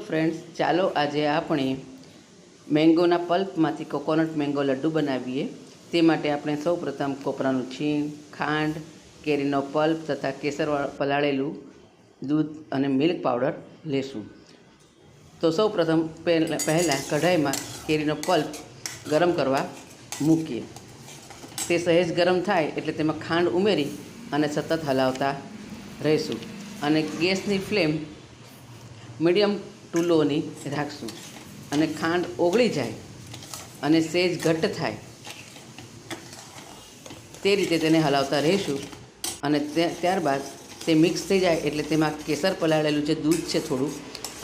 Friends, ચાલો આજે આપણે મેંગોના પલ્પમાંથી કોકોનટ મેંગો લડ્ડુ બનાવીએ। તે માટે આપણે સૌપ્રથમ કોપરાનું છીણ, ખાંડ, કેરીનો પલ્પ તથા કેસર પલાળેલું દૂધ અને મિલ્ક પાવડર લેશું। તો સૌપ્રથમ પહેલાં કઢાઈમાં કેરીનો પલ્પ ગરમ કરવા મૂકીએ। તે સહેજ ગરમ થાય એટલે તેમાં ખાંડ ઉમેરી અને સતત હલાવતા રહીશું અને ગેસની ફ્લેમ મીડિયમ ટુ લોની રાખશું અને ખાંડ ઓગળી જાય અને સહેજ ઘટ્ટ થાય તે રીતે તેને હલાવતા રહીશું અને ત્યારબાદ તે મિક્સ થઈ જાય એટલે તેમાં કેસર પલાળેલું જે દૂધ છે થોડું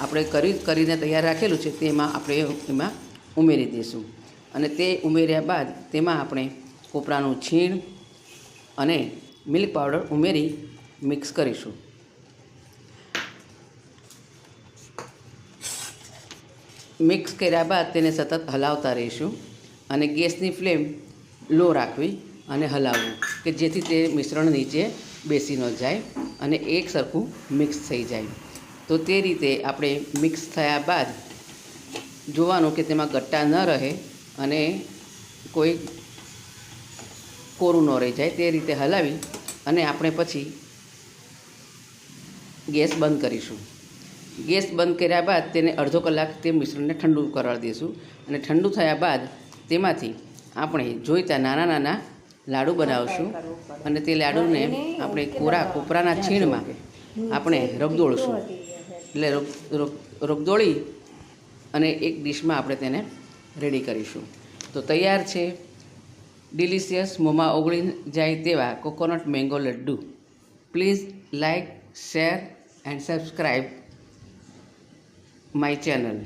આપણે કરીને તૈયાર રાખેલું છે તેમાં આપણે એમાં ઉમેરી દઈશું અને તે ઉમેર્યા બાદ તેમાં આપણે કોપરાનું છીણ અને મિલ્ક પાવડર ઉમેરી મિક્સ કરીશું। મિક્સ કર્યા બાદ તેને સતત હલાવતા રહીશું અને ગેસની ફ્લેમ લો રાખવી અને હલાવવું કે જેથી તે મિશ્રણ નીચે બેસી ન જાય અને એક સરખું મિક્સ થઈ જાય। તો તે રીતે આપણે મિક્સ થયા બાદ જોવાનું કે તેમાં ગટ્ટા ન રહે અને કોઈ કોરું ન રહી જાય તે રીતે હલાવી અને આપણે પછી ગેસ બંધ કરીશું। ગેસ બંધ કર્યા બાદ તેને અડધો કલાક તે મિશ્રણને ઠંડુ કરાવી દઈશું અને ઠંડુ થયા બાદ તેમાંથી આપણે જોઈતા નાના નાના લાડુ બનાવીશું અને તે લાડુને આપણે કોપરાના છીણમાં આપણે રગદોળીશું। એટલે રગદોળી અને એક ડીશમાં આપણે તેને રેડી કરીશું। તો તૈયાર છે ડિલિશિયસ મોંમાં ઓગળી જાય તેવા coconut mango laddu. Please like, share and subscribe my channel।